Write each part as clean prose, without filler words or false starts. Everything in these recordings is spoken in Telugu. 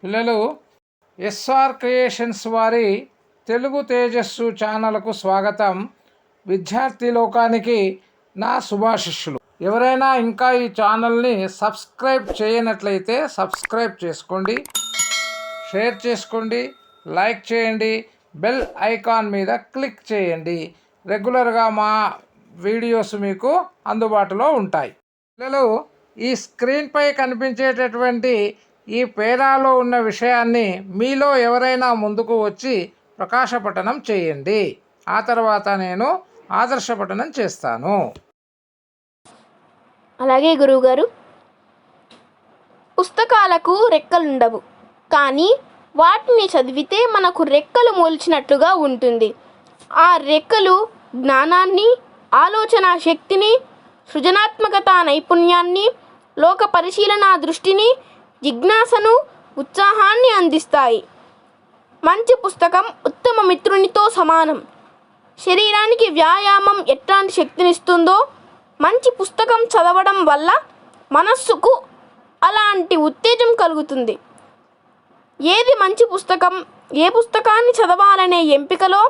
పిల్లలు, ఎస్ఆర్ క్రియేషన్స్ వారి తెలుగు తేజస్సు ఛానల్కు స్వాగతం. విద్యార్థి లోకానికి నా శుభాశిష్యులు. ఎవరైనా ఇంకా ఈ ఛానల్ని సబ్స్క్రైబ్ చేయనట్లయితే సబ్స్క్రైబ్ చేసుకోండి, షేర్ చేసుకోండి, లైక్ చేయండి, బెల్ ఐకాన్ మీద క్లిక్ చేయండి. రెగ్యులర్గా మా వీడియోస్ మీకు అందుబాటులో ఉంటాయి. పిల్లలు, ఈ స్క్రీన్పై కనిపించేటటువంటి ఈ పేరాలో ఉన్న విషయాన్ని మీలో ఎవరైనా ముందుకు వచ్చి ప్రకాశపఠనం చేయండి. ఆ తర్వాత నేను ఆదర్శపఠనం చేస్తాను. అలాగే గురువుగారు. పుస్తకాలకు రెక్కలుండవు, కానీ వాటిని చదివితే మనకు రెక్కలు మొలిచినట్లుగా ఉంటుంది. ఆ రెక్కలు జ్ఞానాన్ని, ఆలోచన శక్తిని, సృజనాత్మకత నైపుణ్యాన్ని, లోక పరిశీలన దృష్టిని, జిజ్ఞాసను, ఉత్సాహాన్ని అందిస్తాయి. మంచి పుస్తకం ఉత్తమ మిత్రునితో సమానం. శరీరానికి వ్యాయామం ఎట్లాంటి శక్తినిస్తుందో మంచి పుస్తకం చదవడం వల్ల మనస్సుకు అలాంటి ఉత్తేజం కలుగుతుంది. ఏది మంచి పుస్తకం, ఏ పుస్తకాన్ని చదవాలనే ఎంపికలో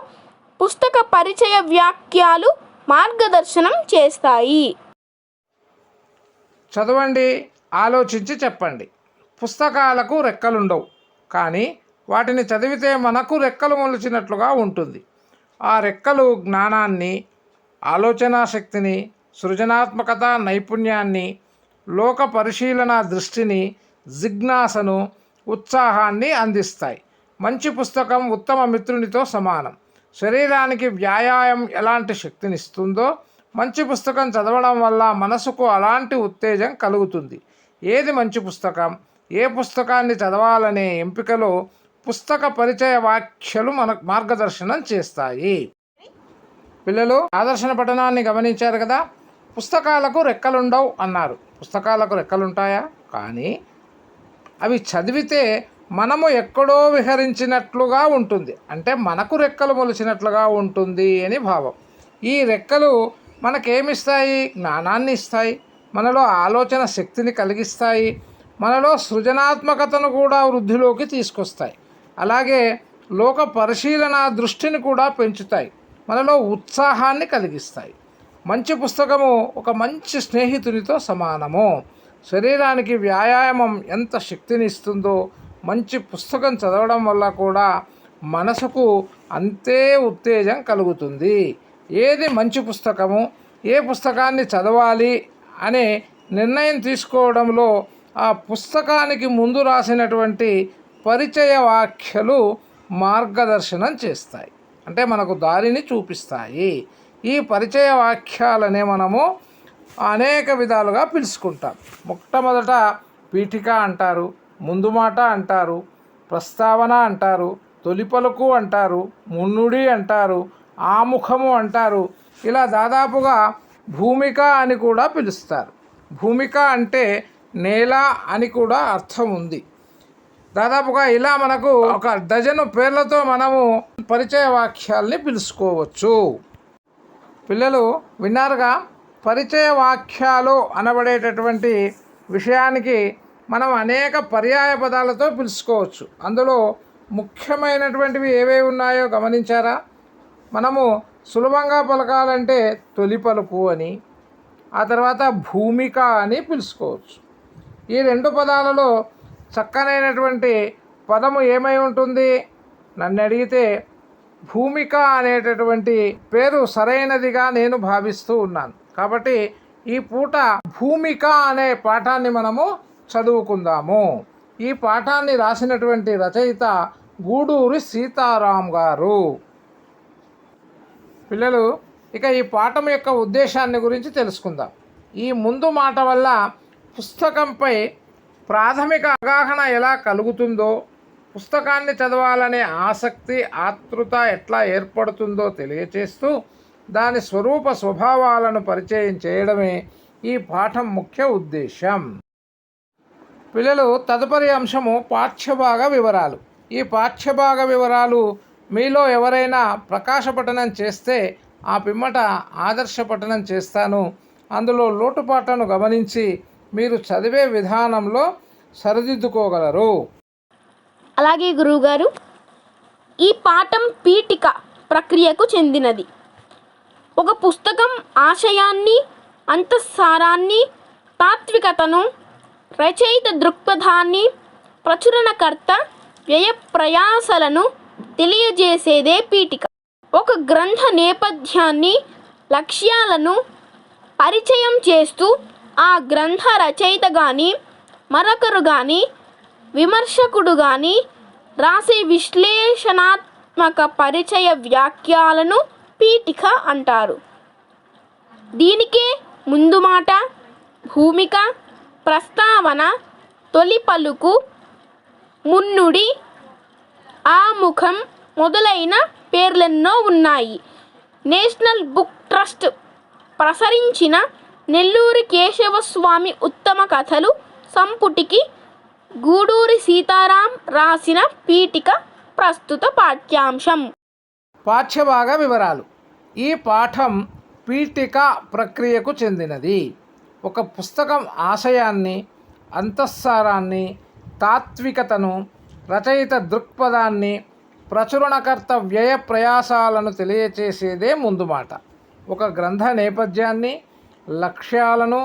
పుస్తక పరిచయ వాక్యాలు మార్గదర్శనం చేస్తాయి. చదవండి, ఆలోచించి చెప్పండి. పుస్తకాలకు రెక్కలుండవు, కానీ వాటిని చదివితే మనకు రెక్కలు మొలిచినట్లుగా ఉంటుంది. ఆ రెక్కలు జ్ఞానాన్ని, ఆలోచనా శక్తిని, సృజనాత్మకత నైపుణ్యాన్ని, లోక పరిశీలన దృష్టిని, జిజ్ఞాసను, ఉత్సాహాన్ని అందిస్తాయి. మంచి పుస్తకం ఉత్తమ మిత్రునితో సమానం. శరీరానికి వ్యాయామం ఎలాంటి శక్తినిస్తుందో మంచి పుస్తకం చదవడం వల్ల మనసుకు అలాంటి ఉత్తేజం కలుగుతుంది. ఏది మంచి పుస్తకం, ఏ పుస్తకాన్ని చదవాలనే ఎంపికలో పుస్తక పరిచయ వ్యాఖ్యలు మనకు మార్గదర్శనం చేస్తాయి. పిల్లలు, ఆదర్శన పఠనాన్ని గమనించారు కదా. పుస్తకాలకు రెక్కలుండవు అన్నారు. పుస్తకాలకు రెక్కలుంటాయా? కానీ అవి చదివితే మనము ఎక్కడో విహరించినట్లుగా ఉంటుంది, అంటే మనకు రెక్కలు మొలిచినట్లుగా ఉంటుంది అని భావం. ఈ రెక్కలు మనకేమిస్తాయి? జ్ఞానాన్ని ఇస్తాయి, మనలో ఆలోచన శక్తిని కలిగిస్తాయి, మనలో సృజనాత్మకతను కూడా వృద్ధిలోకి తీసుకొస్తాయి. అలాగే లోక పరిశీలన దృష్టిని కూడా పెంచుతాయి, మనలో ఉత్సాహాన్ని కలిగిస్తాయి. మంచి పుస్తకము ఒక మంచి స్నేహితునితో సమానము. శరీరానికి వ్యాయామం ఎంత శక్తిని ఇస్తుందో మంచి పుస్తకం చదవడం వల్ల కూడా మనసుకు అంతే ఉత్తేజం కలుగుతుంది. ఏది మంచి పుస్తకము, ఏ పుస్తకాన్ని చదవాలి అనే నిర్ణయం తీసుకోవడంలో ఆ పుస్తకానికి ముందు రాసినటువంటి పరిచయ వాక్యలు మార్గదర్శనం చేస్తాయి, అంటే మనకు దారిని చూపిస్తాయి. ఈ పరిచయ వాక్యాలనే మనము అనేక విధాలుగా పిలుచుకుంటాం. మొట్టమొదట పీఠిక అంటారు, ముందు మాట అంటారు, ప్రస్తావన అంటారు, తొలి పలుకు అంటారు, మున్నుడి అంటారు, ఆముఖము అంటారు. ఇలా దాదాపుగా భూమిక అని కూడా పిలుస్తారు. భూమిక అంటే నేల అని కూడా అర్థం ఉంది. దాదాపుగా ఇలా మనకు ఒక డజను పేర్లతో మనము పరిచయ వాక్యాల్ని పిలుచుకోవచ్చు. పిల్లలు విన్నారుగా, పరిచయ వాక్యాలు అనబడేటటువంటి విషయానికి మనం అనేక పర్యాయ పదాలతో పిలుచుకోవచ్చు. అందులో ముఖ్యమైనటువంటివి ఏవేవి ఉన్నాయో గమనించారా? మనము సులభంగా పలకాలంటే తొలి పలుకు అని, ఆ తర్వాత భూమిక అని పిలుచుకోవచ్చు. ఈ రెండు పదాలలో చక్కనైనటువంటి పదము ఏమై ఉంటుంది? నన్ను అడిగితే భూమిక అనేటటువంటి పేరు సరైనదిగా నేను భావిస్తూ ఉన్నాను. కాబట్టి ఈ పూట భూమిక అనే పాఠాన్ని మనము చదువుకుందాము. ఈ పాఠాన్ని రాసినటువంటి రచయిత గూడూరి సీతారాం గారు. పిల్లలు, ఇక ఈ పాఠం యొక్క ఉద్దేశాన్ని గురించి తెలుసుకుందాం. ఈ ముందు మాట వల్ల పుస్తకంపై ప్రాథమిక అవగాహన ఎలా కలుగుతుందో, పుస్తకాన్ని చదవాలనే ఆసక్తి, ఆతృత ఎట్లా ఏర్పడుతుందో తెలియచేస్తూ దాని స్వరూప స్వభావాలను పరిచయం చేయడమే ఈ పాఠం ముఖ్య ఉద్దేశం. పిల్లలు, తదుపరి అంశము పాఠ్యభాగ వివరాలు. ఈ పాఠ్యభాగ వివరాలు మీలో ఎవరైనా ప్రకాశపఠనం చేస్తే ఆ పిమ్మట ఆదర్శ పఠనం చేస్తాను. అందులో లోటుపాట్లను గమనించి మీరు చదివే విధానంలో సరిదిద్దుకోగలరు. అలాగే గురువుగారు, ఈ పాఠం పీఠిక ప్రక్రియకు చెందినది. ఒక పుస్తకం ఆశయాన్ని, అంతఃసారాన్ని, తాత్వికతను, రచయిత దృక్పథాన్ని, ప్రచురణకర్త వ్యయ ప్రయాసలను తెలియజేసేదే పీఠిక. ఒక గ్రంథ నేపథ్యాన్ని, లక్ష్యాలను పరిచయం చేస్తూ ఆ గ్రంథ రచయిత కానీ, మరొకరు కానీ, విమర్శకుడు కానీ రాసే విశ్లేషణాత్మక పరిచయ వ్యాఖ్యలను పీఠిక అంటారు. దీనికే ముందు మాట, భూమిక, ప్రస్తావన, తొలి పలుకు, మున్నుడి, ఆముఖం మొదలైన పేర్లెన్నో ఉన్నాయి. నేషనల్ బుక్ ట్రస్ట్ ప్రసరించిన నెల్లూరి కేశవస్వామి ఉత్తమ కథలు సంపుటికి గూడూరి సీతారాం రాసిన పీఠిక ప్రస్తుత పాఠ్యాంశం. పాఠ్యభాగ వివరాలు. ఈ పాఠం పీఠిక ప్రక్రియకు చెందినది. ఒక పుస్తకం ఆశయాన్ని, అంతఃసారాన్ని, తాత్వికతను, రచయిత దృక్పథాన్ని, ప్రచురణకర్త వ్యయ ప్రయాసాలను తెలియచేసేదే ముందు మాట. ఒక గ్రంథ నేపథ్యాన్ని, లక్ష్యాలను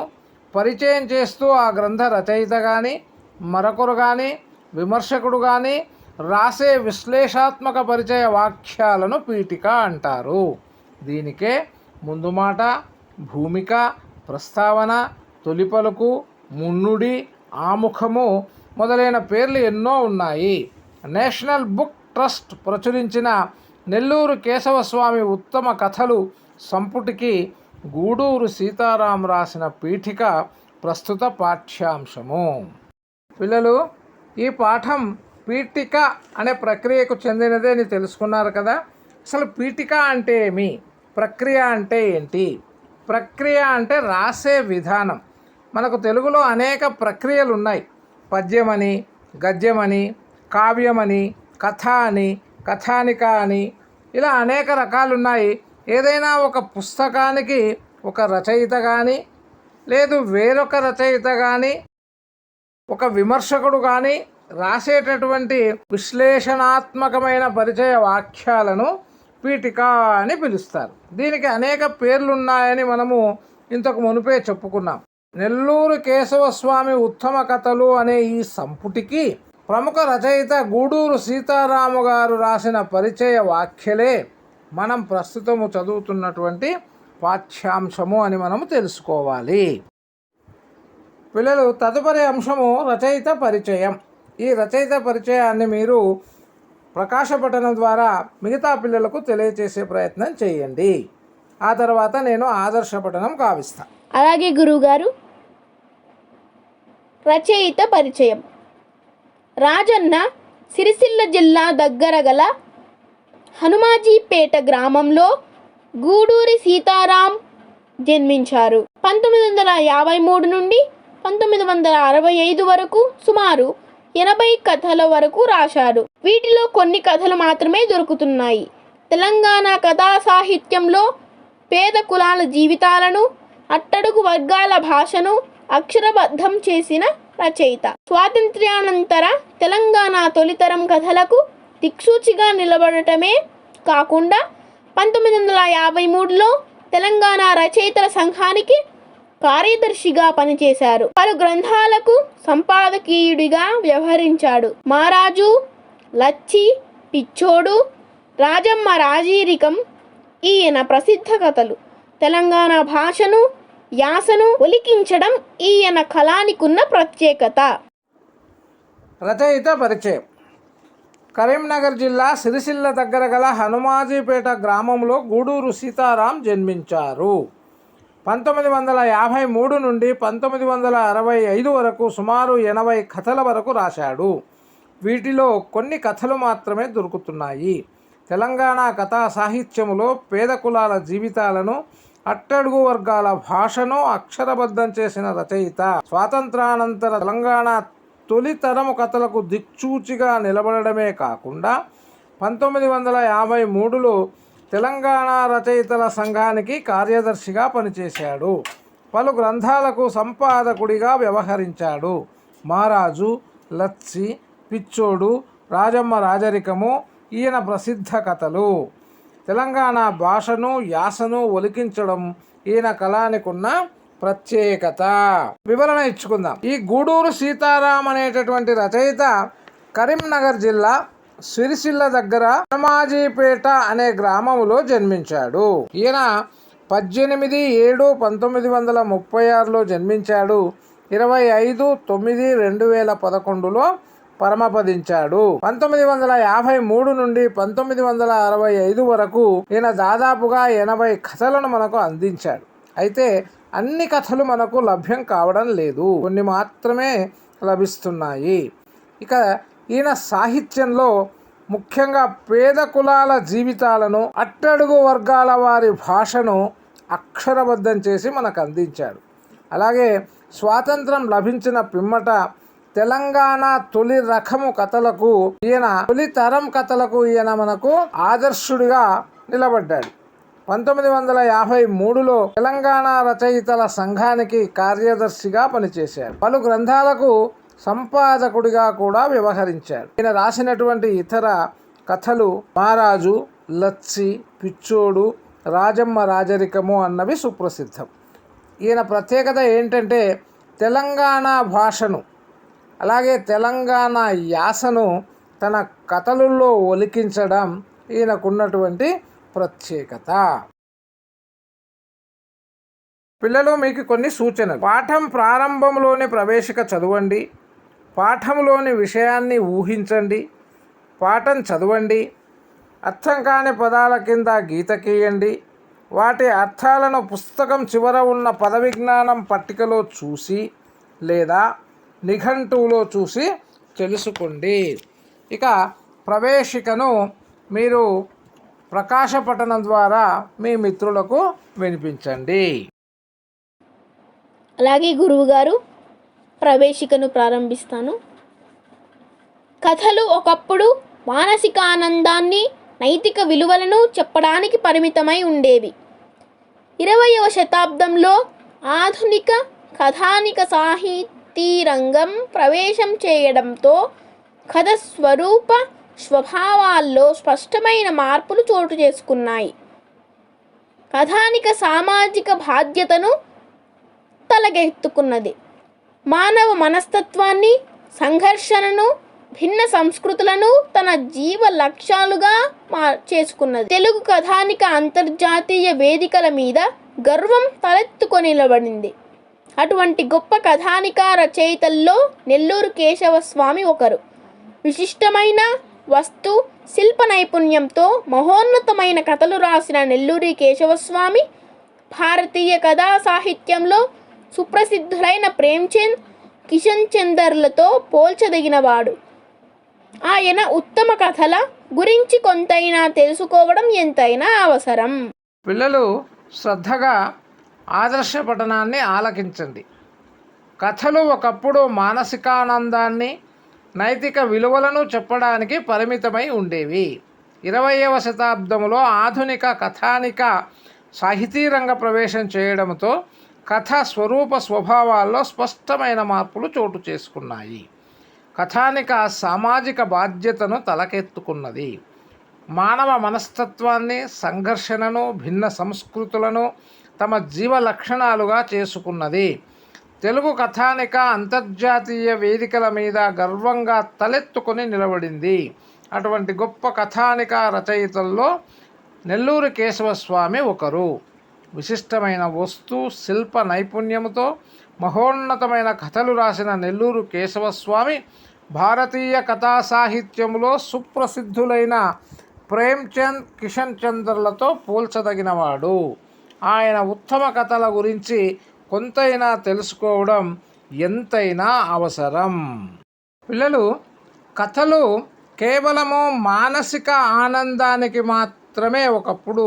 పరిచయం చేస్తూ ఆ గ్రంథ రచయిత కానీ, మరొకరు కానీ, విమర్శకుడు కానీ రాసే విశ్లేషాత్మక పరిచయ వాక్యాలను పీఠిక అంటారు. దీనికే ముందు మాట, భూమిక, ప్రస్తావన, తొలి పలుకు, మున్నుడి, ఆముఖము మొదలైన పేర్లు ఎన్నో ఉన్నాయి. నేషనల్ బుక్ ట్రస్ట్ ప్రచురించిన నెల్లూరు కేశవస్వామి ఉత్తమ కథలు సంపుటికి గూడూరు సీతారాం రాసిన పీఠిక ప్రస్తుత పాఠ్యాంశము. పిల్లలు, ఈ పాఠం పీఠిక అనే ప్రక్రియకు చెందినదే అని తెలుసుకున్నారు కదా. అసలు పీఠిక అంటే ఏమి, ప్రక్రియ అంటే ఏంటి? ప్రక్రియ అంటే రాసే విధానం. మనకు తెలుగులో అనేక ప్రక్రియలు ఉన్నాయి. పద్యమని, గద్యమని, కావ్యమని, కథ అని, కథానిక అని, ఇలా అనేక రకాలు ఉన్నాయి. ఏదైనా ఒక పుస్తకానికి ఒక రచయిత కానీ, లేదు వేరొక రచయిత కానీ, ఒక విమర్శకుడు కానీ రాసేటటువంటి విశ్లేషణాత్మకమైన పరిచయ వాక్యాలను పీఠిక అని పిలుస్తారు. దీనికి అనేక పేర్లున్నాయని మనము ఇంతకు మునుపే చెప్పుకున్నాం. నెల్లూరు కేశవస్వామి ఉత్తమ కథలు అనే ఈ సంపుటికి ప్రముఖ రచయిత గూడూరు సీతారాము గారు రాసిన పరిచయ వాక్యలే మనం ప్రస్తుతము చదువుతున్నటువంటి పాఠ్యాంశము అని మనము తెలుసుకోవాలి. పిల్లలు, తదుపరి అంశము రచయిత పరిచయం. ఈ రచయిత పరిచయాన్ని మీరు ప్రకాశపఠనం ద్వారా మిగతా పిల్లలకు తెలియచేసే ప్రయత్నం చేయండి. ఆ తర్వాత నేను ఆదర్శ పఠనం కావిస్తాను. అలాగే గురువుగారు, రచయిత పరిచయం. రాజన్న సిరిసిల్ల జిల్లా దగ్గర గల హనుమాజీపేట గ్రామంలో గూడూరి సీతారాం జన్మించారు. 1953 నుండి 1965 వరకు సుమారు 80 కథల వరకు రాశారు. వీటిలో కొన్ని కథలు మాత్రమే దొరుకుతున్నాయి. తెలంగాణ కథా సాహిత్యంలో పేద కులాల జీవితాలను, అట్టడుగు వర్గాల భాషను అక్షరబద్ధం చేసిన రచయిత. స్వాతంత్ర్యానంతర తెలంగాణ తొలితరం కథలకు దిక్సూచిగా నిలబడటమే కాకుండా 1953లో తెలంగాణ రచయితల సంఘానికి కార్యదర్శిగా పనిచేశారు. పలు గ్రంథాలకు సంపాదకీయుడిగా వ్యవహరించాడు. మారాజు, లచ్చి, పిచ్చోడు, రాజమ్మ రాజీరికం ఈయన ప్రసిద్ధ కథలు. తెలంగాణ భాషను, యాసను ఒలికించడం ఈయన కళానికున్న ప్రత్యేకత. రచయిత పరిచయం. కరీంనగర్ జిల్లా సిరిసిల్ల దగ్గర గల హనుమాజీపేట గ్రామంలో గూడూరు సీతారాం జన్మించారు. 1953 నుండి 1965 వరకు సుమారు 80 కథల వరకు రాశాడు. వీటిలో కొన్ని కథలు మాత్రమే దొరుకుతున్నాయి. తెలంగాణ కథా సాహిత్యములో పేద కులాల జీవితాలను, అట్టడుగు వర్గాల భాషను అక్షరబద్ధం చేసిన రచయిత. స్వాతంత్రానంతర తెలంగాణ తొలితరము కథలకు దిక్చూచిగా నిలబడమే కాకుండా 1953లో తెలంగాణ రచయితల సంఘానికి కార్యదర్శిగా పనిచేశాడు. పలు గ్రంథాలకు సంపాదకుడిగా వ్యవహరించాడు. మారాజు, లచ్చి, పిచ్చోడు, రాజమ్మ రాజరికము ఈయన ప్రసిద్ధ కథలు. తెలంగాణ భాషను యాసను ఒలికించడం ఈయన కళానికి ఉన్న ప్రత్యేకత. వివరణ ఇచ్చుకుందాం. ఈ గూడూరు సీతారాం అనేటటువంటి రచయిత కరీంనగర్ జిల్లా సిరిసిల్ల దగ్గర హనుమాజీపేట అనే గ్రామంలో జన్మించాడు. ఈయన 18/7/1936లో జన్మించాడు. 25/9/2011లో పరమపదించాడు. 1953 నుండి 1965 వరకు ఈయన దాదాపుగా 80 కథలను మనకు అందించాడు. అయితే అన్ని కథలు మనకు లభ్యం కావడం లేదు, కొన్ని మాత్రమే లభిస్తున్నాయి. ఇక ఈయన సాహిత్యంలో ముఖ్యంగా పేద కులాల జీవితాలను, అట్టడుగు వర్గాల వారి భాషను అక్షరబద్ధం చేసి మనకు అందించాడు. అలాగే స్వాతంత్రం లభించిన పిమ్మట తెలంగాణ తొలి రకము కథలకు తొలి తరం కథలకు ఈయన మనకు ఆదర్శుడిగా నిలబడ్డాడు. 1953లో తెలంగాణ రచయితల సంఘానికి కార్యదర్శిగా పనిచేశాడు. పలు గ్రంథాలకు సంపాదకుడిగా కూడా వ్యవహరించాడు. ఈయన రాసినటువంటి ఇతర కథలు మహారాజు, లచ్చి, పిచ్చోడు, రాజమ్మ రాజరికము అన్నవి సుప్రసిద్ధం. ఈయన ప్రత్యేకత ఏంటంటే తెలంగాణ భాషను అలాగే తెలంగాణ యాసను తన కథలలో ఒలికించడం ఈయనకున్నటువంటి ప్రత్యేకత. పిల్లలు, మీకు కొన్ని సూచనలు. పాఠం ప్రారంభంలోని ప్రవేశిక చదవండి. పాఠంలోని విషయాన్ని ఊహించండి. పాఠం చదవండి. అర్థం కాని పదాల కింద గీత గీయండి. వాటి అర్థాలను పుస్తకం చివర ఉన్న పద విజ్ఞానం పట్టికలో చూసి లేదా నిఘంటువులో చూసి తెలుసుకోండి. ఇక ప్రవేశికను మీరు ప్రకాశపఠనం ద్వారా మీ మిత్రులకు వినిపించండి. అలాగే గురువుగారు, ప్రవేశికను ప్రారంభిస్తాను. కథలు ఒకప్పుడు మానసిక ఆనందాన్ని, నైతిక విలువలను చెప్పడానికి పరిమితమై ఉండేవి. 20వ శతాబ్దంలో ఆధునిక కథానిక సాహితీ రంగం ప్రవేశం చేయడంతో కథ స్వరూప స్వభావాల్లో స్పష్టమైన మార్పులు చోటు చేసుకున్నాయి. కథానిక సామాజిక బాధ్యతను తలకెత్తుకున్నది. మానవ మనస్తత్వాన్ని, సంఘర్షణను, భిన్న సంస్కృతులను తన జీవ లక్ష్యాలుగా చేసుకున్నది. తెలుగు కథానిక అంతర్జాతీయ వేదికల మీద గర్వం తలెత్తుకొని నిలబడింది. అటువంటి గొప్ప కథానిక రచయితల్లో నెల్లూరు కేశవస్వామి ఒకరు. విశిష్టమైన వస్తు శిల్ప నైపుణ్యంతో మహోన్నతమైన కథలు రాసిన నెల్లూరి కేశవస్వామి భారతీయ కథా సాహిత్యంలో సుప్రసిద్ధులైన ప్రేమ్చంద్, కిషన్ చందర్లతో పోల్చదగినవాడు. ఆయన ఉత్తమ కథల గురించి కొంతైనా తెలుసుకోవడం ఎంతైనా అవసరం. పిల్లలు శ్రద్ధగా ఆదర్శ పఠనాన్ని ఆలకించండి. కథలు ఒకప్పుడు మానసికానందాన్ని, నైతిక విలువలను చెప్పడానికి పరిమితమై ఉండేవి. 20వ శతాబ్దంలో ఆధునిక కథానిక సాహితీ రంగ ప్రవేశం చేయడంతో కథ స్వరూప స్వభావాల్లో స్పష్టమైన మార్పులు చోటు చేసుకున్నాయి. కథానిక సామాజిక బాధ్యతను తలకెత్తుకున్నది. మానవ మనస్తత్వాన్ని, సంఘర్షణను, భిన్న సంస్కృతులను తమ జీవ లక్షణాలుగా చేసుకున్నది. తెలుగు కథానిక అంతర్జాతీయ వేదికల మీద గర్వంగా తలెత్తుకొని నిలబడింది. అటువంటి గొప్ప కథానిక రచయితల్లో నెల్లూరు కేశవస్వామి ఒకరు. విశిష్టమైన వస్తు శిల్ప నైపుణ్యంతో మహోన్నతమైన కథలు రాసిన నెల్లూరు కేశవస్వామి భారతీయ కథా సాహిత్యంలో సుప్రసిద్ధులైన ప్రేమ్చంద్, కిషన్ చందర్లతో పోల్చదగినవాడు. ఆయన ఉత్తమ కథల గురించి కొంతైనా తెలుసుకోవడం ఎంతైనా అవసరం. పిల్లలు, కథలు కేవలము మానసిక ఆనందానికి మాత్రమే ఒకప్పుడు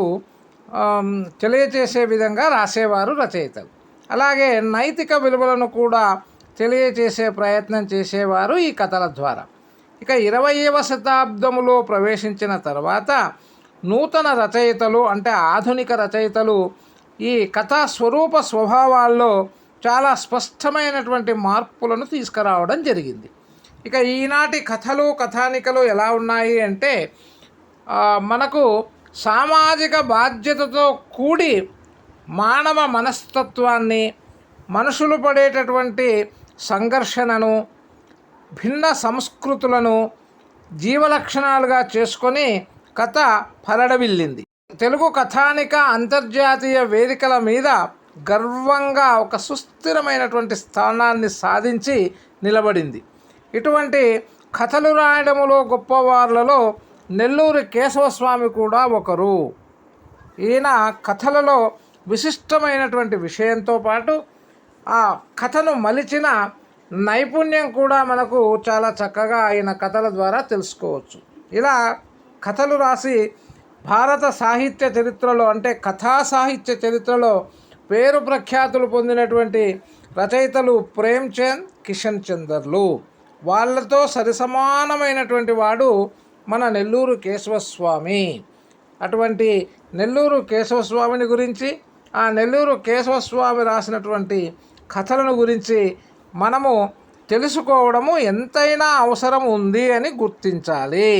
తెలియచేసే విధంగా రాసేవారు రచయితలు. అలాగే నైతిక విలువలను కూడా తెలియచేసే ప్రయత్నం చేసేవారు ఈ కథల ద్వారా. ఇక 20వ శతాబ్దంలో ప్రవేశించిన తర్వాత నూతన రచయితలు అంటే ఆధునిక రచయితలు ఈ కథా స్వరూప స్వభావాల్లో చాలా స్పష్టమైనటువంటి మార్పులను తీసుకురావడం జరిగింది. ఇక ఈనాటి కథలు కథానికలు ఎలా ఉన్నాయి అంటే మనకు సామాజిక బాధ్యతతో కూడి మానవ మనస్తత్వాన్ని, మనుషులు పడేటటువంటి సంఘర్షణను, భిన్న సంస్కృతులను జీవలక్షణాలుగా చేసుకొని కథ ఫలడవిల్లింది. తెలుగు కథానిక అంతర్జాతీయ వేదికల మీద గర్వంగా ఒక సుస్థిరమైనటువంటి స్థానాన్ని సాధించి నిలబడింది. ఇటువంటి కథలు రాయడములో గొప్పవార్లలో నెల్లూరి కేశవస్వామి కూడా ఒకరు. ఈయన కథలలో విశిష్టమైనటువంటి విషయంతో పాటు ఆ కథను మలిచిన నైపుణ్యం కూడా మనకు చాలా చక్కగా ఆయన కథల ద్వారా తెలుసుకోవచ్చు. ఇలా కథలు రాసి భారత సాహిత్య చరిత్రలో అంటే కథా సాహిత్య చరిత్రలో పేరు ప్రఖ్యాతులు పొందినటువంటి రచయితలు ప్రేమ్చంద్, కిషన్ చందర్లు. వాళ్ళతో సరిసమానమైనటువంటి వాడు మన నెల్లూరు కేశవస్వామి. అటువంటి నెల్లూరు కేశవస్వామిని గురించి, ఆ నెల్లూరు కేశవస్వామి రాసినటువంటి కథలను గురించి మనము తెలుసుకోవడము ఎంతైనా అవసరం ఉంది అని గుర్తించాలి.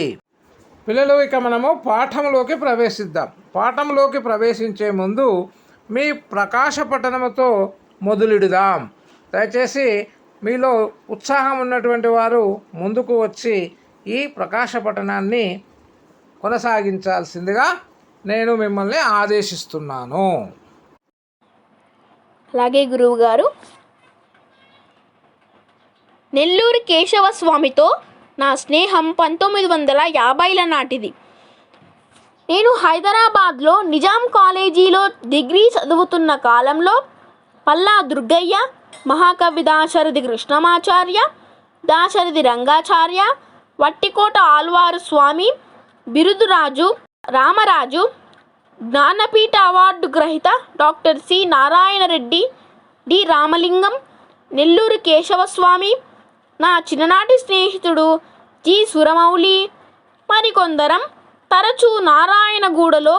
పిల్లలు, ఇక మనము పాఠంలోకి ప్రవేశిద్దాం. పాఠంలోకి ప్రవేశించే ముందు మీ ప్రకాశ పఠనముతో మొదలెడుదాం. దయచేసి మీలో ఉత్సాహం ఉన్నటువంటి వారు ముందుకు వచ్చి ఈ ప్రకాశ పఠనాన్ని కొనసాగించాల్సిందిగా నేను మిమ్మల్ని ఆదేశిస్తున్నాను. అలాగే గురువు గారు. నెల్లూరు కేశవస్వామితో నా స్నేహం 1950ల నాటిది. నేను హైదరాబాద్లో నిజాం కాలేజీలో డిగ్రీ చదువుతున్న కాలంలో పల్లా దుర్గయ్య, మహాకవి దాశరథి కృష్ణమాచార్య, దాశరథి రంగాచార్య, వట్టికోట ఆల్వారు స్వామి, బిరుదురాజు రామరాజు, జ్ఞానపీఠ అవార్డు గ్రహీత doctor C Narayana Reddy, D Ramalingam, Nellore Keshavaswamy, నా చిన్ననాటి స్నేహితుడు జి సురమౌళి, మరికొందరం తరచూ నారాయణగూడలో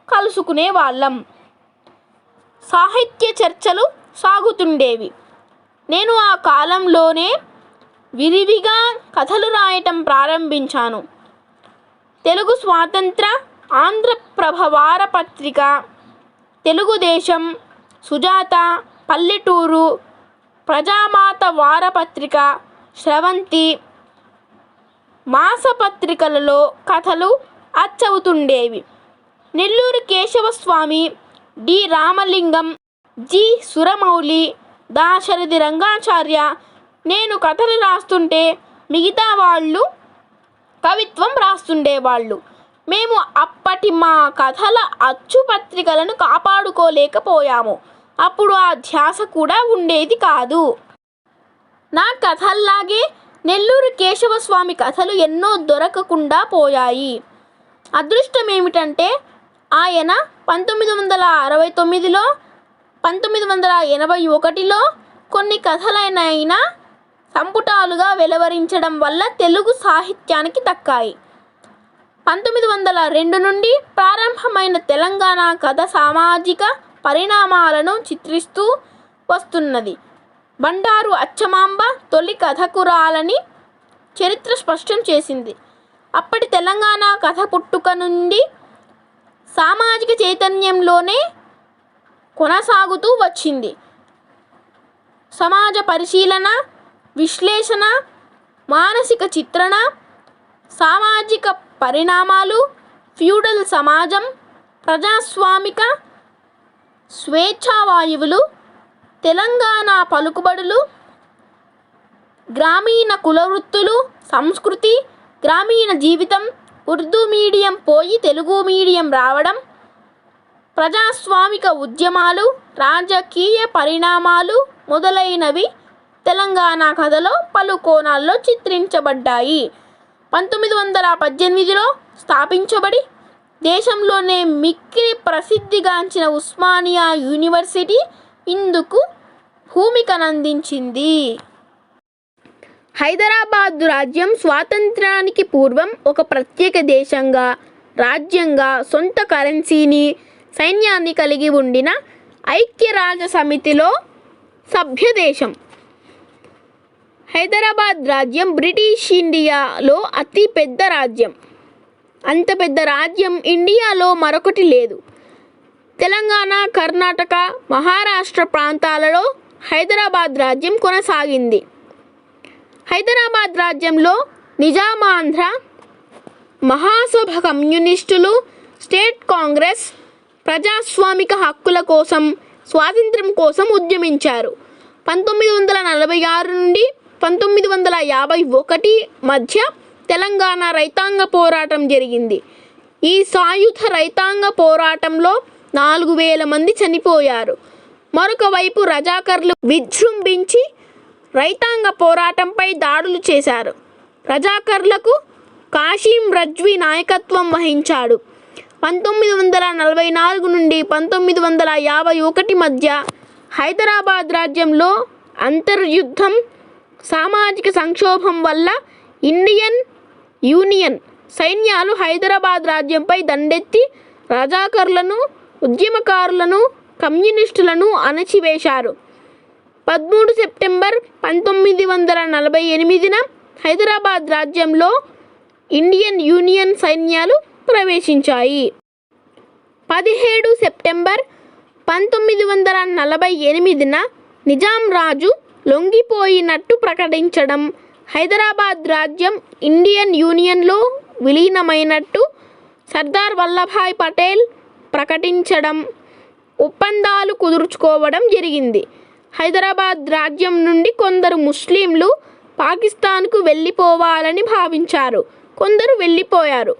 కలుసుకునే వాళ్ళం. సాహిత్య చర్చలు సాగుతుండేవి. నేను ఆ కాలంలోనే విరివిగా కథలు రాయటం ప్రారంభించాను. తెలుగు స్వాతంత్ర, ఆంధ్రప్రభ వారపత్రిక, తెలుగుదేశం, సుజాత, పల్లెటూరు, ప్రజామాత వారపత్రిక, స్రవంతి మాసపత్రికలలో కథలు అచ్చవుతుండేవి. నెల్లూరు కేశవస్వామి, డి రామలింగం, జి సురమౌళి, దాశరథి రంగాచార్య నేను కథలు రాస్తుంటే మిగతా వాళ్ళు కవిత్వం రాస్తుండేవాళ్ళు. మేము అప్పటి మా కథల అచ్చుపత్రికలను కాపాడుకోలేకపోయాము. అప్పుడు ఆ ధ్యాస కూడా ఉండేది కాదు. నా కథల్లాగే నెల్లూరు కేశవస్వామి కథలు ఎన్నో దొరకకుండా పోయాయి. అదృష్టం ఏమిటంటే ఆయన 1969లో, 1981లో కొన్ని కథలైన సంపుటాలుగా వెలువరించడం వల్ల తెలుగు సాహిత్యానికి దక్కాయి. 1902 నుండి ప్రారంభమైన తెలంగాణ కథ సామాజిక పరిణామాలను చిత్రిస్తూ వస్తున్నది. బండారు అచ్చమాంబ తొలి కథకురాలని చరిత్ర స్పష్టం చేసింది. అప్పటి తెలంగాణ కథ పుట్టుక నుండి సామాజిక చైతన్యంలోనే కొనసాగుతూ వచ్చింది. సమాజ పరిశీలన, విశ్లేషణ, మానసిక చిత్రణ, సామాజిక పరిణామాలు, ఫ్యూడల్ సమాజం, ప్రజాస్వామిక స్వేచ్ఛావాయువులు, తెలంగాణ పలుకుబడులు, గ్రామీణ కులవృత్తులు, సంస్కృతి, గ్రామీణ జీవితం, ఉర్దూ మీడియం పోయి తెలుగు మీడియం రావడం, ప్రజాస్వామిక ఉద్యమాలు, రాజకీయ పరిణామాలు మొదలైనవి తెలంగాణ కథలో పలు కోణాల్లో చిత్రించబడ్డాయి. 1918లో స్థాపించబడి దేశంలోనే మిక్కిలి ప్రసిద్ధిగాంచిన ఉస్మానియా యూనివర్సిటీ ఇందుకు భూమికనందించింది. హైదరాబాద్ రాజ్యం స్వాతంత్ర్యానికి పూర్వం ఒక ప్రత్యేక దేశంగా, రాజ్యంగా, సొంత కరెన్సీని, సైన్యాన్ని కలిగి ఉండిన ఐక్యరాజ్య సమితిలో సభ్యదేశం. హైదరాబాద్ రాజ్యం బ్రిటిష్ ఇండియాలో అతి పెద్ద రాజ్యం. అంత పెద్ద రాజ్యం ఇండియాలో మరొకటి లేదు. తెలంగాణ, కర్ణాటక, మహారాష్ట్ర ప్రాంతాలలో హైదరాబాద్ రాజ్యం కొనసాగింది. హైదరాబాద్ రాజ్యంలో నిజామాంధ్ర మహాసభ, కమ్యూనిస్టులు, స్టేట్ కాంగ్రెస్ ప్రజాస్వామిక హక్కుల కోసం, స్వాతంత్ర్యం కోసం ఉద్యమించారు. 1946 నుండి 1951 మధ్య తెలంగాణ రైతాంగ పోరాటం జరిగింది. ఈ సాయుధ రైతాంగ పోరాటంలో 4,000 మంది చనిపోయారు. మరొక వైపు రజాకర్లు విజృంభించి రైతాంగ పోరాటంపై దాడులు చేశారు. రజాకర్లకు కాసిం రజ్వీ నాయకత్వం వహించాడు. 1944 నుండి 1951 మధ్య హైదరాబాద్ రాజ్యంలో అంతర్యుద్ధం, సామాజిక సంక్షోభం వల్ల ఇండియన్ యూనియన్ సైన్యాలు హైదరాబాద్ రాజ్యంపై దండెత్తి రజాకర్లను, ఉద్యమకారులను, కమ్యూనిస్టులను అణచివేశారు. 13 సెప్టెంబర్ 1948న హైదరాబాద్ రాజ్యంలో ఇండియన్ యూనియన్ సైన్యాలు ప్రవేశించాయి. 17 సెప్టెంబర్ 1948న నిజాం రాజు లొంగిపోయినట్టు ప్రకటించడం, హైదరాబాద్ రాజ్యం ఇండియన్ యూనియన్లో విలీనమైనట్టు సర్దార్ వల్లభాయ్ పటేల్ ప్రకటించడం, ఒప్పందాలు కుదుర్చుకోవడం జరిగింది. హైదరాబాద్ రాజ్యం నుండి కొందరు ముస్లింలు పాకిస్తాన్కు వెళ్ళిపోవాలని భావించారు. కొందరు వెళ్ళిపోయారు.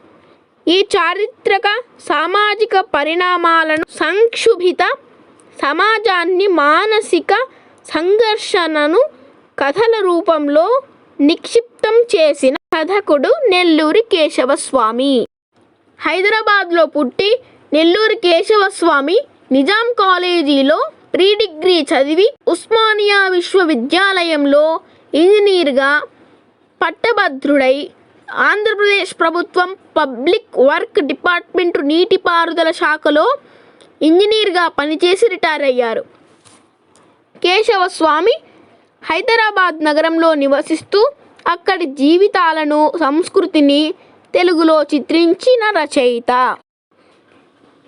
ఈ చారిత్రక సామాజిక పరిణామాలను సంక్షుభిత సమాజాన్ని మానసిక సంఘర్షణను కథల రూపంలో నిక్షిప్తం చేసిన కథకుడు నెల్లూరి కేశవస్వామి. హైదరాబాద్లో పుట్టి నెల్లూరి కేశవస్వామి నిజాం కాలేజీలో ప్రీ డిగ్రీ చదివి ఉస్మానియా విశ్వవిద్యాలయంలో ఇంజనీర్గా పట్టభద్రుడై ఆంధ్రప్రదేశ్ ప్రభుత్వం పబ్లిక్ వర్క్ డిపార్ట్మెంటు నీటిపారుదల శాఖలో ఇంజనీర్గా పనిచేసి రిటైర్ అయ్యారు. కేశవస్వామి హైదరాబాద్ నగరంలో నివసిస్తూ అక్కడి జీవితాలను, సంస్కృతిని తెలుగులో చిత్రించిన రచయిత.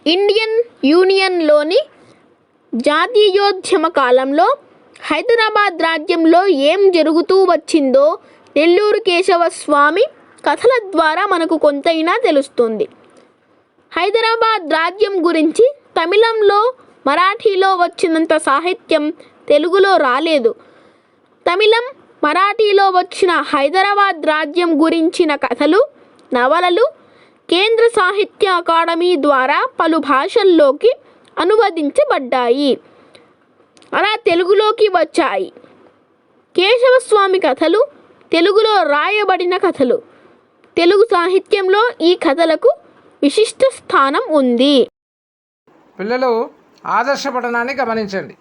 ఇండియన్ యూనియన్లోని జాతీయోద్యమ కాలంలో హైదరాబాద్ రాజ్యంలో ఏం జరుగుతూ వచ్చిందో నెల్లూరు కేశవస్వామి కథల ద్వారా మనకు కొంతైనా తెలుస్తుంది. హైదరాబాద్ రాజ్యం గురించి తమిళంలో, మరాఠీలో వచ్చినంత సాహిత్యం తెలుగులో రాలేదు. తమిళం, మరాఠీలో వచ్చిన హైదరాబాద్ రాజ్యం గురించిన కథలు, నవలలు కేంద్ర సాహిత్య అకాడమీ ద్వారా పలు భాషల్లోకి అనువదించబడ్డాయి. అలా తెలుగులోకి వచ్చాయి. కేశవస్వామి కథలు తెలుగులో రాయబడిన కథలు. తెలుగు సాహిత్యంలో ఈ కథలకు విశిష్ట స్థానం ఉంది. పిల్లలు, ఆదర్శ పఠనాన్ని గమనించండి.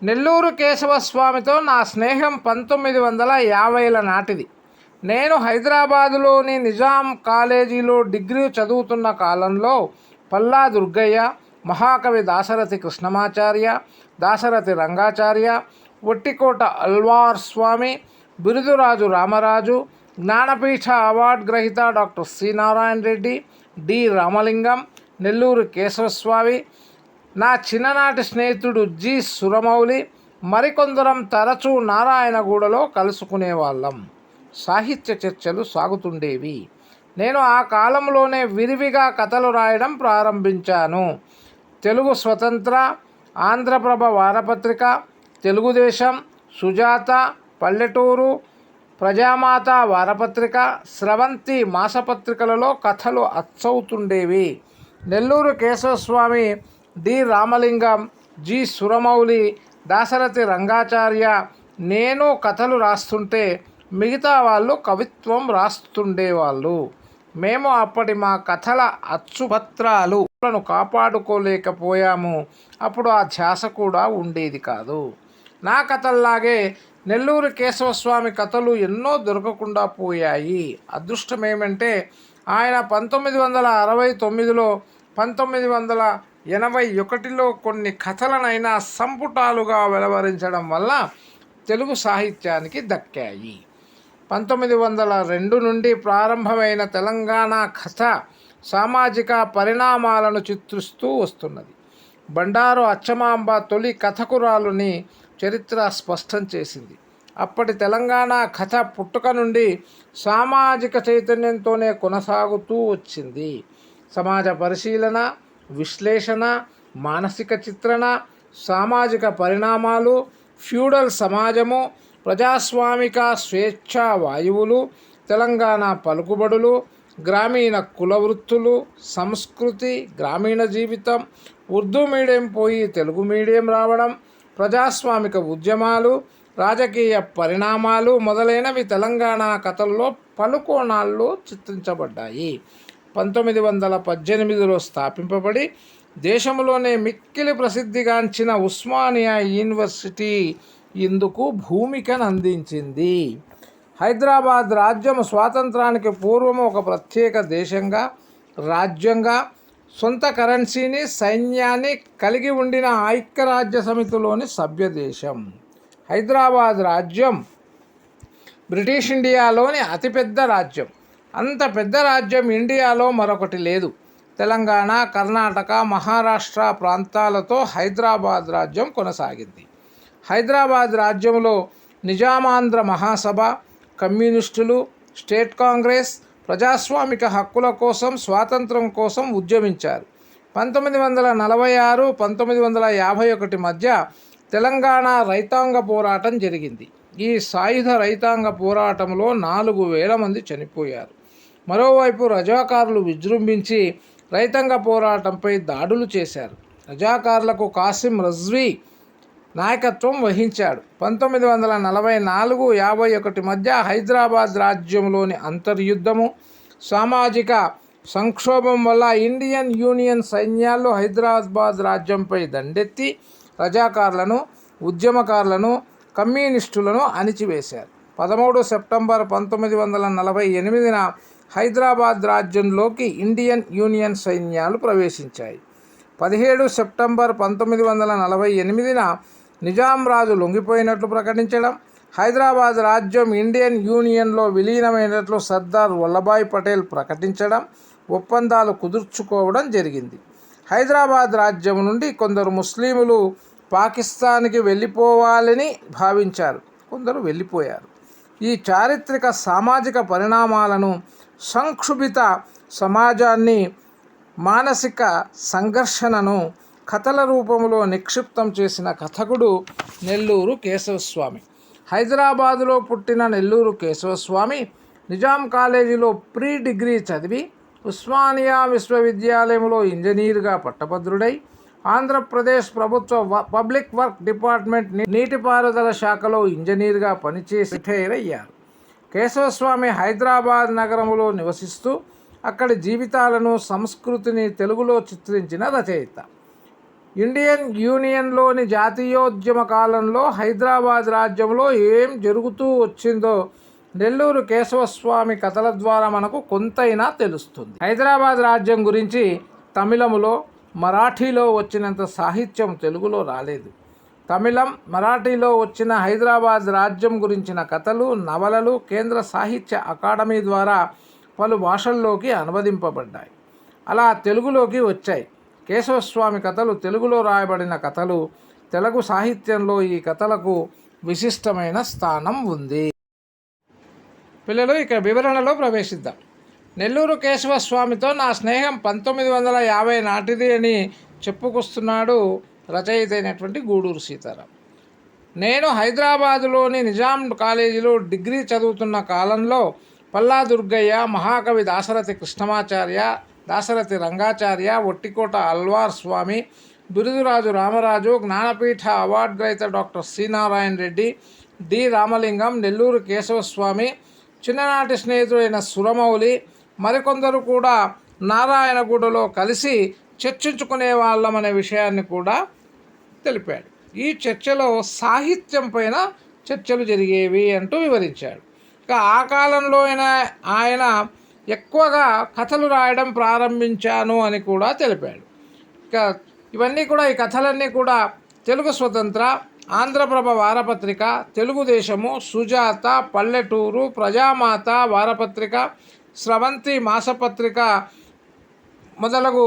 నెల్లూరు కేశవస్వామితో నా స్నేహం 1950ల నాటిది. నేను హైదరాబాదులోని నిజాం కాలేజీలో డిగ్రీ చదువుతున్న కాలంలో పల్లా దుర్గయ్య, మహాకవి దాశరథి కృష్ణమాచార్య, దాశరథి రంగాచార్య, ఒట్టికోట అల్వార్ స్వామి, బిరుదురాజు రామరాజు, జ్ఞానపీఠ అవార్డు గ్రహీత doctor C Narayana Reddy, D Ramalingam, Nellore Keshavaswamy, నా చిన్ననాటి స్నేహితుడు జి సురమౌళి, మరికొందరం తరచూ నారాయణగూడలో కలుసుకునేవాళ్ళం. సాహిత్య చర్చలు సాగుతుండేవి. నేను ఆ కాలంలోనే విరివిగా కథలు రాయడం ప్రారంభించాను. తెలుగు స్వతంత్ర, ఆంధ్రప్రభ వారపత్రిక, తెలుగుదేశం, సుజాత, పల్లెటూరు, ప్రజామాత వారపత్రిక, స్రవంతి మాసపత్రికలలో కథలు అచ్చవుతుండేవి. నెల్లూరు కేశవస్వామి, డి రామలింగం, జి సురమౌళి, దాశరథి రంగాచార్య, నేను కథలు రాస్తుంటే మిగతా వాళ్ళు కవిత్వం రాస్తుండేవాళ్ళు. మేము అప్పటి మా కథల అచ్చుపత్రాలను కాపాడుకోలేకపోయాము. అప్పుడు ఆ ధ్యాస కూడా ఉండేది కాదు. నా కథల్లాగే నెల్లూరు కేశవస్వామి కథలు ఎన్నో దొరకకుండా పోయాయి. అదృష్టమేమంటే ఆయన 1969లో 1981లో కొన్ని కథలనైనా సంపుటాలుగా వెలువరించడం వల్ల తెలుగు సాహిత్యానికి దక్కాయి. 1902 నుండి ప్రారంభమైన తెలంగాణ కథ సామాజిక పరిణామాలను చిత్రిస్తూ వస్తున్నది. బండారు అచ్చమాంబ తొలి కథకురాలుని చరిత్ర స్పష్టం చేసింది. అప్పటి తెలంగాణ కథ పుట్టుక నుండి సామాజిక చైతన్యంతోనే కొనసాగుతూ వచ్చింది. సమాజ పరిశీలన, విశ్లేషణ, మానసిక చిత్రణ, సామాజిక పరిణామాలు, ఫ్యూడల్ సమాజము, ప్రజాస్వామిక స్వేచ్ఛా వాయువులు, తెలంగాణ పలుకుబడులు, గ్రామీణ కుల వృత్తులు, సంస్కృతి, గ్రామీణ జీవితం, ఉర్దూ మీడియం పోయి తెలుగు మీడియం రావడం, ప్రజాస్వామిక ఉద్యమాలు, రాజకీయ పరిణామాలు మొదలైనవి తెలంగాణ కథల్లో పలు కోణాల్లో చిత్రించబడ్డాయి. 1918లో స్థాపింపబడి దేశంలోనే మిక్కిలి ప్రసిద్ధిగాంచిన ఉస్మానియా యూనివర్సిటీ ఇందుకు భూమికను అందించింది. హైదరాబాద్ రాజ్యం స్వాతంత్రానికి పూర్వం ఒక ప్రత్యేక దేశంగా, రాజ్యంగా, సొంత కరెన్సీని, సైన్యాన్ని కలిగి ఉండిన ఐక్యరాజ్య సమితిలోని సభ్య దేశం. హైదరాబాద్ రాజ్యం బ్రిటిష్ ఇండియాలోని అతిపెద్ద రాజ్యం. అంత పెద్ద రాజ్యం ఇండియాలో మరొకటి లేదు. తెలంగాణ, కర్ణాటక, మహారాష్ట్ర ప్రాంతాలతో హైదరాబాద్ రాజ్యం కొనసాగింది. హైదరాబాద్ రాజ్యంలో నిజామాంధ్ర మహాసభ, కమ్యూనిస్టులు, స్టేట్ కాంగ్రెస్ ప్రజాస్వామిక హక్కుల కోసం, స్వాతంత్రం కోసం ఉద్యమించారు. 1946, 1951 మధ్య తెలంగాణ రైతాంగ పోరాటం జరిగింది. ఈ సాయుధ రైతాంగ పోరాటంలో 4,000 మంది చనిపోయారు. మరోవైపు రజాకారులు విజృంభించి రైతాంగ పోరాటంపై దాడులు చేశారు. రజాకారులకు కాసిం రజ్వీ నాయకత్వం వహించాడు. 1944-51 మధ్య హైదరాబాద్ రాజ్యంలోని అంతర్యుద్ధము, సామాజిక సంక్షోభం వల్ల ఇండియన్ యూనియన్ సైన్యాలు హైదరాబాద్ రాజ్యంపై దండెత్తి రజాకారులను, ఉద్యమకారులను, కమ్యూనిస్టులను అణిచివేశారు. 13 సెప్టెంబర్ 1948న హైదరాబాద్ రాజ్యంలోకి ఇండియన్ యూనియన్ సైన్యాలు ప్రవేశించాయి. 17 సెప్టెంబర్ 1948న నిజాం రాజు లొంగిపోయినట్లు ప్రకటించడం, హైదరాబాద్ రాజ్యం ఇండియన్ యూనియన్లో విలీనమైనట్లు సర్దార్ వల్లభాయ్ పటేల్ ప్రకటించడం, ఒప్పందాలు కుదుర్చుకోవడం జరిగింది. హైదరాబాద్ రాజ్యం నుండి కొందరు ముస్లింలు పాకిస్తాన్కి వెళ్ళిపోవాలని భావించారు. కొందరు వెళ్ళిపోయారు. ఈ చారిత్రక సామాజిక పరిణామాలను, సంక్షుభిత సమాజాన్ని, మానసిక సంఘర్షణను కథల రూపంలో నిక్షిప్తం చేసిన కథకుడు నెల్లూరు కేశవస్వామి. హైదరాబాదులో పుట్టిన నెల్లూరు కేశవస్వామి నిజాం కాలేజీలో ప్రీ డిగ్రీ చదివి ఉస్మానియా విశ్వవిద్యాలయంలో ఇంజనీర్గా పట్టభద్రుడై ఆంధ్రప్రదేశ్ ప్రభుత్వ పబ్లిక్ వర్క్ డిపార్ట్మెంట్ నీటిపారుదల శాఖలో ఇంజనీర్గా పనిచేసి రిటైర్ అయ్యారు. కేశవస్వామి హైదరాబాద్ నగరంలో నివసిస్తూ అక్కడి జీవితాలను, సంస్కృతిని తెలుగులో చిత్రించిన రచయిత. ఇండియన్ యూనియన్లోని జాతీయోద్యమ కాలంలో హైదరాబాద్ రాజ్యంలో ఏం జరుగుతూ వచ్చిందో నెల్లూరు కేశవస్వామి కథల ద్వారా మనకు కొంతైనా తెలుస్తుంది. హైదరాబాద్ రాజ్యం గురించి తమిళములో, మరాఠీలో వచ్చినంత సాహిత్యం తెలుగులో రాలేదు. తమిళం, మరాఠీలో వచ్చిన హైదరాబాద్ రాజ్యం గురించిన కథలు, నవలలు కేంద్ర సాహిత్య అకాడమీ ద్వారా పలు భాషల్లోకి అనువదింపబడ్డాయి. అలా తెలుగులోకి వచ్చాయి. కేశవస్వామి కథలు తెలుగులో రాయబడిన కథలు. తెలుగు సాహిత్యంలో ఈ కథలకు విశిష్టమైన స్థానం ఉంది. పిల్లలు, ఇక వివరణలో ప్రవేశిద్దాం. నెల్లూరు కేశవస్వామితో నా స్నేహం 1950 నాటిది అని చెప్పుకొస్తున్నాడు రచయిత అయినటువంటి గూడూరు సీతారాం. నేను హైదరాబాదులోని నిజాం కాలేజీలో డిగ్రీ చదువుతున్న కాలంలో పల్లా దుర్గయ్య, మహాకవి దాశరథి కృష్ణమాచార్య, దాశరథి రంగాచార్య, ఒట్టికోట అల్వార్ స్వామి, బిరుదురాజు రామరాజు, జ్ఞానపీఠ అవార్డు గ్రహీత doctor C Narayana Reddy, D Ramalingam, Nellore Keshavaswamy, చిన్ననాటి స్నేహితుడైన సురమౌళి, మరికొందరు కూడా నారాయణగూడలో కలిసి చర్చించుకునే వాళ్ళమనే విషయాన్ని కూడా తెలిపాడు. ఈ చర్చలో సాహిత్యం పైన చర్చలు జరిగేవి అంటూ వివరించాడు. ఇక ఆ కాలంలో ఆయన ఎక్కువగా కథలు రాయడం ప్రారంభించాను అని కూడా తెలిపాడు. ఇక ఇవన్నీ కూడా, ఈ కథలన్నీ కూడా తెలుగు స్వతంత్ర, ఆంధ్రప్రభ వారపత్రిక, తెలుగుదేశము, సుజాత, పల్లెటూరు, ప్రజామాత వారపత్రిక, స్రవంతి మాసపత్రిక మొదలగు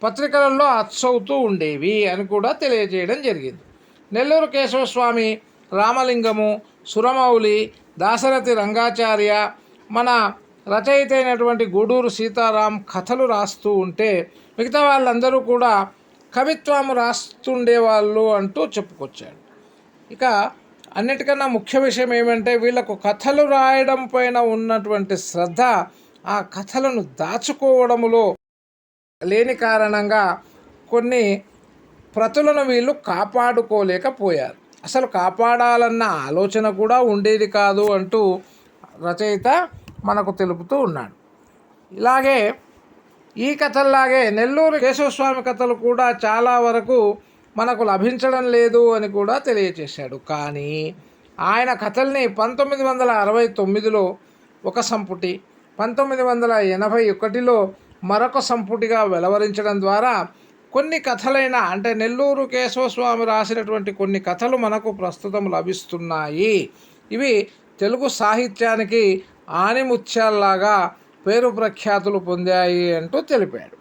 పత్రికలలో అచ్చవుతూ ఉండేవి అని కూడా తెలియజేయడం జరిగింది. నెల్లూరు కేశవస్వామి, రామలింగము, సురమౌళి, దాశరథి రంగాచార్య, మన రచయిత అయినటువంటి గూడూరు సీతారాం కథలు రాస్తూ ఉంటే మిగతా వాళ్ళందరూ కూడా కవిత్వం రాస్తుండేవాళ్ళు అంటూ చెప్పుకొచ్చాడు. ఇక అన్నిటికన్నా ముఖ్య విషయం ఏమంటే వీళ్ళకు కథలు రాయడం పైన ఉన్నటువంటి శ్రద్ధ ఆ కథలను దాచుకోవడములో లేని కారణంగా కొన్ని ప్రతులను వీళ్ళు కాపాడుకోలేకపోయారు. అసలు కాపాడాలన్న ఆలోచన కూడా ఉండేది కాదు అంటూ రచయిత మనకు తెలుపుతూ ఉన్నాడు. ఇలాగే ఈ కథల్లాగే నెల్లూరు కేశవస్వామి కథలు కూడా చాలా వరకు మనకు లభించడం లేదు అని కూడా తెలియచేశాడు. కానీ ఆయన కథల్ని 1969లో ఒక సంపుటి, 1981లో మరొక సంపుటిగా వెలువరించడం ద్వారా కొన్ని కథలైన అంటే నెల్లూరు కేశవస్వామి రాసినటువంటి కొన్ని కథలు మనకు ప్రస్తుతం లభిస్తున్నాయి. ఇవి తెలుగు సాహిత్యానికి ఆణిముత్యాల్లాగా పేరు ప్రఖ్యాతులు పొందాయి అంటూ తెలిపాడు.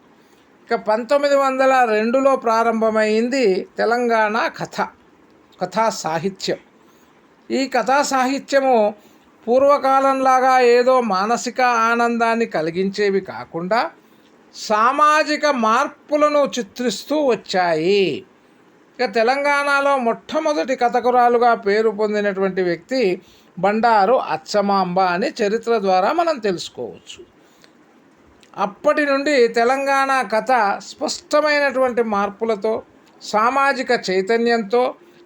ఇక 1902లో ప్రారంభమైంది తెలంగాణ కథా సాహిత్యం. ఈ కథా సాహిత్యము పూర్వకాలంలాగా ఏదో మానసిక ఆనందాన్ని కలిగించేవి కాకుండా సామాజిక మార్పులను చిత్రిస్తూ వచ్చాయి. ఇక తెలంగాణలో మొట్టమొదటి కథకురాలుగా పేరు పొందినటువంటి వ్యక్తి బండారు అచ్చమాంబ అని చరిత్ర ద్వారా మనం తెలుసుకోవచ్చు. అప్పటి నుండి తెలంగాణ కథ స్పష్టమైనటువంటి మార్పులతో, సామాజిక చైతన్యంతో,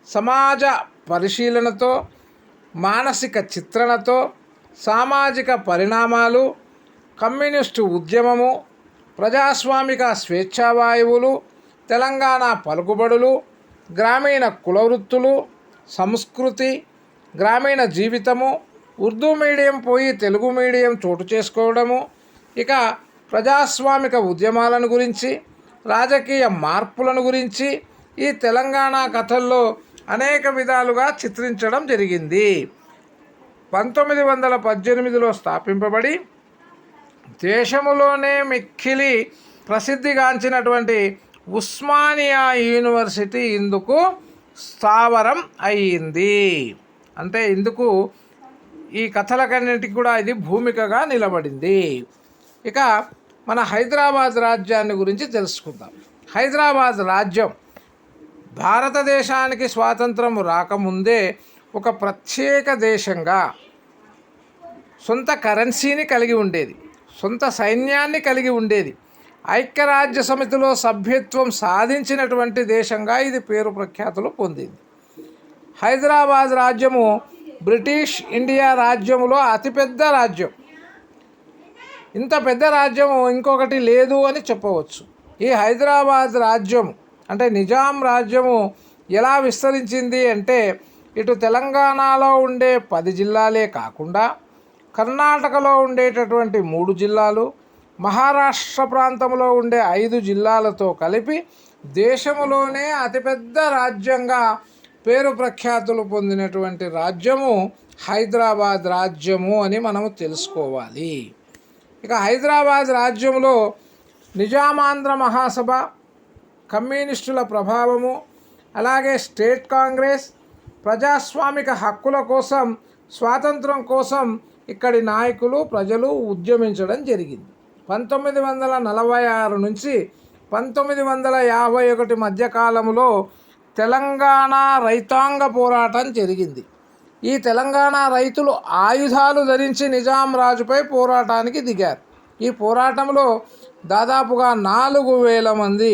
సమాజ పరిశీలనతో, మానసిక చిత్రణతో, సామాజిక పరిణామాలు, కమ్యూనిస్టు ఉద్యమము, ప్రజాస్వామిక స్వేచ్ఛావాయువులు, తెలంగాణ పలుకుబడులు, గ్రామీణ కులవృత్తులు, సంస్కృతి, గ్రామీణ జీవితము, ఉర్దూ మీడియం పోయి తెలుగు మీడియం చోటు చేసుకోవడము, ఇక ప్రజాస్వామిక ఉద్యమాలను గురించి, రాజకీయ మార్పులను గురించి ఈ తెలంగాణ కథల్లో అనేక విధాలుగా చిత్రించడం జరిగింది. 1918లో స్థాపింపబడి దేశములోనే మిక్కిలి ప్రసిద్ధిగాంచినటువంటి ఉస్మానియా యూనివర్సిటీ ఇందుకు స్థావరం అయ్యింది. అంటే ఇందుకు ఈ కథలకన్నిటికీ కూడా ఇది భూమికగా నిలబడింది. ఇక మన హైదరాబాద్ రాజ్యాన్ని గురించి తెలుసుకుందాం. హైదరాబాద్ రాజ్యం భారతదేశానికి స్వాతంత్రం రాకముందే ఒక ప్రత్యేక దేశంగా సొంత కరెన్సీని కలిగి ఉండేది, సొంత సైన్యాన్ని కలిగి ఉండేది, ఐక్యరాజ్య సమితిలో సభ్యత్వం సాధించినటువంటి దేశంగా ఇది పేరు ప్రఖ్యాతులు పొందింది. హైదరాబాద్ రాజ్యము బ్రిటిష్ ఇండియా రాజ్యములో అతిపెద్ద రాజ్యం. ఇంత పెద్ద రాజ్యము ఇంకొకటి లేదు అని చెప్పవచ్చు. ఈ హైదరాబాద్ రాజ్యం అంటే నిజాం రాజ్యము ఎలా విస్తరించింది అంటే ఇటు తెలంగాణలో ఉండే 10 జిల్లాలే కాకుండా కర్ణాటకలో ఉండేటటువంటి 3 జిల్లాలు, మహారాష్ట్ర ప్రాంతంలో ఉండే 5 జిల్లాలతో కలిపి దేశంలోనే అతిపెద్ద రాజ్యంగా పేరు ప్రఖ్యాతులు పొందినటువంటి రాజ్యము హైదరాబాద్ రాజ్యము అని మనము తెలుసుకోవాలి. ఇక హైదరాబాద్ రాజ్యంలో నిజామాంధ్ర మహాసభ, కమ్యూనిస్టుల ప్రభావము, అలాగే స్టేట్ కాంగ్రెస్, ప్రజాస్వామిక హక్కుల కోసం, స్వాతంత్రం కోసం ఇక్కడి నాయకులు ప్రజలు ఉద్యమించడం జరిగింది. 1946 నుంచి 1951 మధ్యకాలంలో తెలంగాణ రైతాంగ పోరాటం జరిగింది. ఈ తెలంగాణ రైతులు ఆయుధాలు ధరించి నిజాం రాజుపై పోరాటానికి దిగారు. ఈ పోరాటంలో దాదాపుగా 4,000 మంది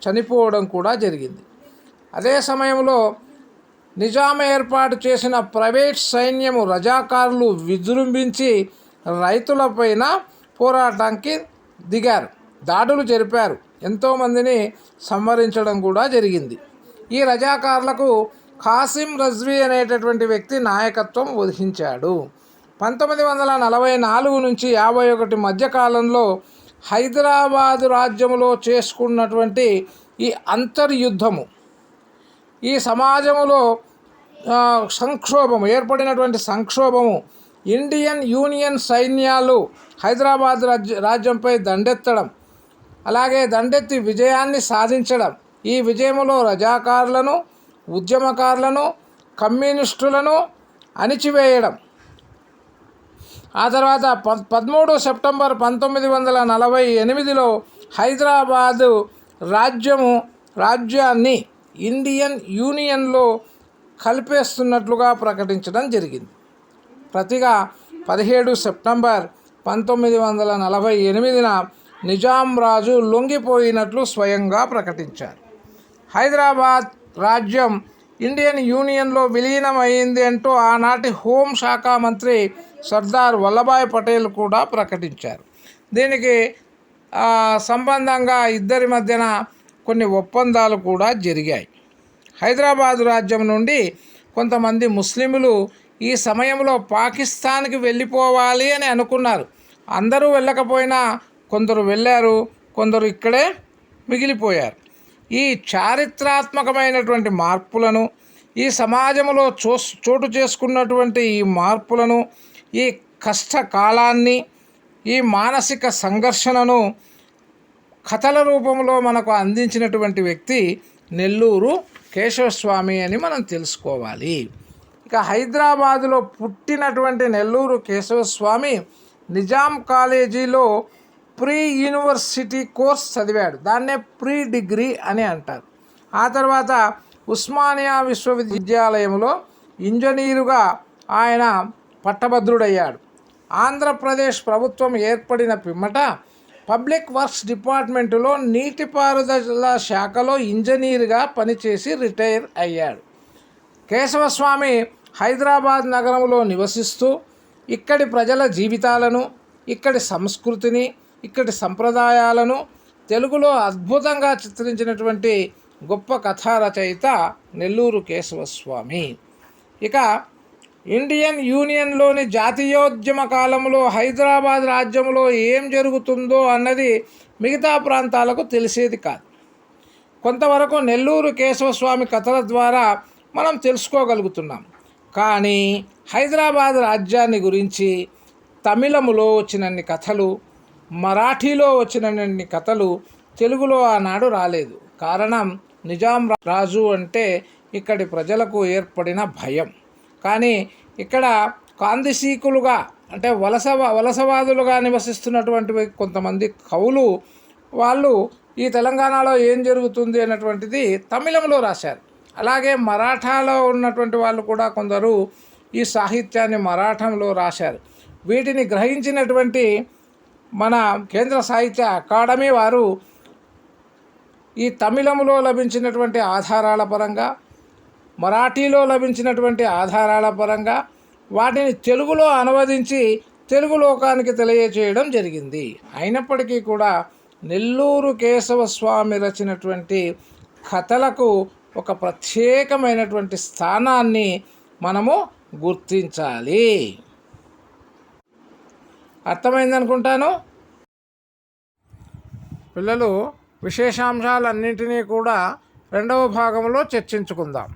చనిపోవడం కూడా జరిగింది. అదే సమయంలో నిజాం ఏర్పాటు చేసిన ప్రైవేట్ సైన్యము రజాకారులు విజృంభించి రైతులపైన పోరాటానికి దిగారు, దాడులు జరిపారు, ఎంతోమందిని సంహరించడం కూడా జరిగింది. ఈ రజాకారులకు ఖాసిం రజ్వీ అనేటటువంటి వ్యక్తి నాయకత్వం వహించాడు. 1944 నుంచి 51 మధ్యకాలంలో హైదరాబాదు రాజ్యంలో చేసుకున్నటువంటి ఈ అంతర్యుద్ధము, ఈ సమాజంలో సంక్షోభము ఏర్పడినటువంటి సంక్షోభము ఇండియన్ యూనియన్ సైన్యాలు హైదరాబాద్ రాజ్యంపై దండెత్తడం, అలాగే దండెత్తి విజయాన్ని సాధించడం, ఈ విజయములో రజాకారులను, ఉద్యమకారులను, కమ్యూనిస్టులను అణిచివేయడం, ఆ తర్వాత 13 సెప్టెంబర్ 1948లో హైదరాబాదు రాజ్యాన్ని ఇండియన్ యూనియన్లో కలిపేస్తున్నట్లుగా ప్రకటించడం జరిగింది. ప్రతిగా 17 సెప్టెంబర్ 1948న నిజాం రాజు లొంగిపోయినట్లు స్వయంగా ప్రకటించారు. హైదరాబాద్ రాజ్యం ఇండియన్ యూనియన్లో విలీనమైంది అంటూ ఆనాటి హోంశాఖ మంత్రి సర్దార్ వల్లభాయ్ పటేల్ కూడా ప్రకటించారు. దీనికి సంబంధంగా ఇద్దరి మధ్యన కొన్ని ఒప్పందాలు కూడా జరిగాయి. హైదరాబాద్ రాజ్యం నుండి కొంతమంది ముస్లింలు ఈ సమయంలో పాకిస్తాన్కి వెళ్ళిపోవాలి అని అనుకున్నారు. అందరూ వెళ్ళకపోయినా కొందరు వెళ్ళారు, కొందరు ఇక్కడే మిగిలిపోయారు. ఈ చారిత్రాత్మకమైనటువంటి మార్పులను, ఈ సమాజంలో చోటు చేసుకున్నటువంటి ఈ మార్పులను, ఈ కష్టకాలాన్ని, ఈ మానసిక సంఘర్షణను కథల రూపంలో మనకు అందించినటువంటి వ్యక్తి నెల్లూరు కేశవస్వామి అని మనం తెలుసుకోవాలి. ఇక హైదరాబాదులో పుట్టినటువంటి నెల్లూరు కేశవస్వామి నిజాం కాలేజీలో ప్రీ యూనివర్సిటీ కోర్స్ చదివాడు. దాన్నే ప్రీ డిగ్రీ అని అంటారు. ఆ తర్వాత ఉస్మానియా విశ్వవిద్యాలయంలో ఇంజనీరుగా ఆయన పట్టభద్రుడయ్యాడు. ఆంధ్రప్రదేశ్ ప్రభుత్వం ఏర్పడిన పిమ్మట పబ్లిక్ వర్క్స్ డిపార్ట్మెంటులో నీటిపారుదల శాఖలో ఇంజనీర్గా పనిచేసి రిటైర్ అయ్యాడు. కేశవస్వామి హైదరాబాద్ నగరంలో నివసిస్తూ ఇక్కడి ప్రజల జీవితాలను, ఇక్కడి సంస్కృతిని, ఇక్కడి సంప్రదాయాలను తెలుగులో అద్భుతంగా చిత్రించినటువంటి గొప్ప కథా రచయిత నెల్లూరు కేశవస్వామి. ఇక ఇండియన్ యూనియన్లోని జాతీయోద్యమ కాలంలో హైదరాబాద్ రాజ్యంలో ఏం జరుగుతుందో అన్నది మిగతా ప్రాంతాలకు తెలిసేది కాదు. కొంతవరకు నెల్లూరు కేశవస్వామి కథల ద్వారా మనం తెలుసుకోగలుగుతున్నాం. కానీ హైదరాబాద్ రాజ్యాన్ని గురించి తమిళములో వచ్చినన్ని కథలు, మరాఠీలో వచ్చినన్ని కథలు తెలుగులో ఆనాడు రాలేదు. కారణం నిజాం రాజు అంటే ఇక్కడి ప్రజలకు ఏర్పడిన భయం. కానీ ఇక్కడ కాందిశీకులుగా అంటే వలసవాదులుగా నివసిస్తున్నటువంటి కొంతమంది కవులు వాళ్ళు ఈ తెలంగాణలో ఏం జరుగుతుంది అన్నటువంటిది తమిళంలో రాశారు. అలాగే మరాఠాలో ఉన్నటువంటి వాళ్ళు కూడా కొందరు ఈ సాహిత్యాన్ని మరాఠంలో రాశారు. వీటిని గ్రహించినటువంటి మన కేంద్ర సాహిత్య అకాడమీ వారు ఈ తమిళంలో లభించినటువంటి ఆధారాల పరంగా, మరాఠీలో లభించినటువంటి ఆధారాల పరంగా వాటిని తెలుగులో అనువదించి తెలుగు లోకానికి తెలియచేయడం జరిగింది. అయినప్పటికీ కూడా నెల్లూరు కేశవస్వామి రచినటువంటి కథలకు ఒక ప్రత్యేకమైనటువంటి స్థానాన్ని మనము గుర్తించాలి. అర్థమైందనుకుంటాను. పిల్లలు, విశేషాంశాలన్నింటినీ కూడా రెండవ భాగంలో చర్చించుకుందాం.